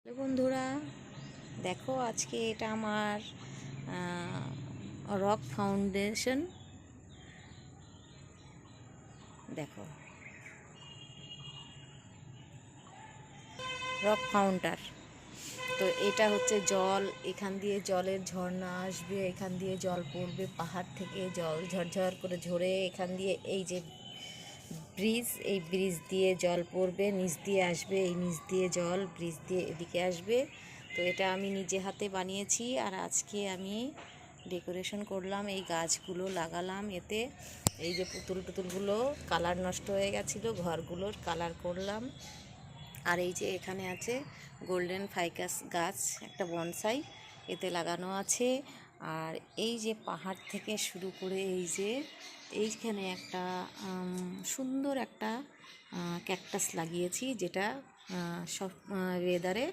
Hello বন্ধুরা, দেখো আজকে এটা আমার রক ফাউন্ডেশন। দেখো, রক ফাউন্টার। তো এটা হচ্ছে জল, এখান দিয়ে জলের ঝর্ণা আসবে, এখান দিয়ে জল পড়বে, পাহাড় থেকে জল ঝরঝর করে ঝরে এখান দিয়ে এই যে ব্রিজ, এই ব্রিজ দিয়ে জল পড়বে, নিচ দিয়ে আসবে, এই নিচ দিয়ে জল ব্রিজ দিয়ে এদিকে আসবে। তো এটা আমি নিজে হাতে বানিয়েছি, আর আজকে আমি ডেকোরেশন করলাম, এই গাছগুলো লাগালাম এতে। এই যে পুতুল টুতুলগুলো কালার নষ্ট হয়ে গেছিলো, ঘরগুলোর কালার করলাম। আর এই যে এখানে আছে গোল্ডেন ফাইকাস গাছ, একটা বনসাই এতে লাগানো আছে। আর এই যে পাহাড় থেকে শুরু করে এই যে এইখানে একটা সুন্দর একটা ক্যাকটাস লাগিয়েছি, যেটা সব ওয়েদারে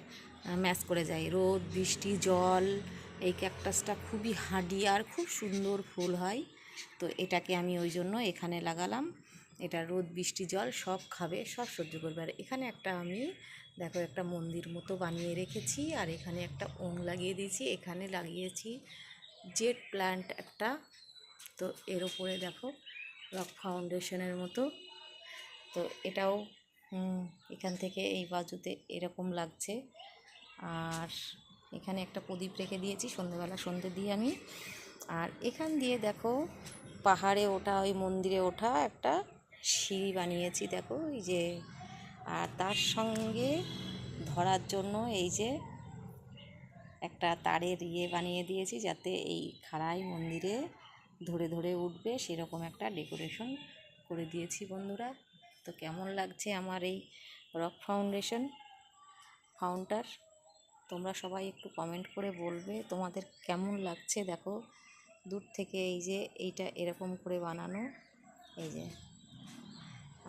ম্যাচ করে যায়, রোদ বৃষ্টি জল। এই ক্যাকটাসটা খুবই হার্ডি আর খুব সুন্দর ফুল হয়। তো এটাকে আমি ওই জন্য এখানে লাগালাম। এটা রোদ বৃষ্টি জল সব খাবে, সব সহ্য করবে। আর এখানে একটা আমি দেখো একটা মন্দির মতো বানিয়ে রেখেছি, আর এখানে একটা ওম লাগিয়ে দিয়েছি, এখানে লাগিয়েছি জেড প্ল্যান্ট একটা। তো এর ওপরে দেখো রক ফাউন্ডেশনের মতো। তো এটাও এখান থেকে এই বাজুতে এরকম লাগছে। আর এখানে একটা প্রদীপ রেখে দিয়েছি, সন্ধ্যেবেলা সন্ধ্যে দিয়ে আমি। আর এখান দিয়ে দেখো পাহাড়ে ওঠা, ওই মন্দিরে ওঠা একটা সিঁড়ি বানিয়েছি দেখো, এই যে। আর তার সঙ্গে ধরার জন্য এই যে একটা তারের বানিয়ে দিয়েছি, যাতে এই খাড়াই মন্দিরে ধরে ধরে উঠবে, সেরকম একটা ডেকোরেশন করে দিয়েছি বন্ধুরা। তো কেমন লাগছে আমার এই রক ফাউন্টার, তোমরা সবাই একটু কমেন্ট করে বলবে তোমাদের কেমন লাগছে। দেখো দূর থেকে এই যে এইটা এরকম করে বানানো। এই যে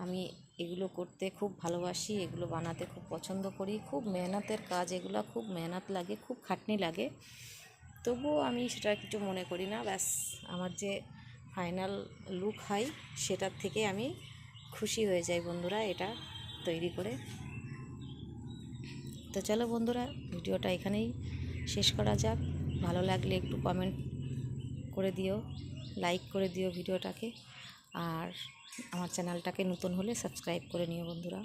আমি এগুলো করতে খুব ভালোবাসি, এগুলো বানাতে খুব পছন্দ করি। খুব মেহনতের কাজ, এগুলো খুব মেহনত লাগে, খুব খাটনি লাগে। তবুও আমি সেটা কিছু মনে করি না। ব্যাস আমার যে ফাইনাল লুক হয় সেটার থেকে আমি খুশি হয়ে যাই বন্ধুরা এটা তৈরি করে। তো চলো বন্ধুরা, ভিডিওটা এখানেই শেষ করা যাক। ভালো লাগলে একটু কমেন্ট করে দিও, লাইক করে দিও ভিডিওটাকে। আর আমার চ্যানেলটাকে নতুন হলে সাবস্ক্রাইব করে নিও বন্ধুরা।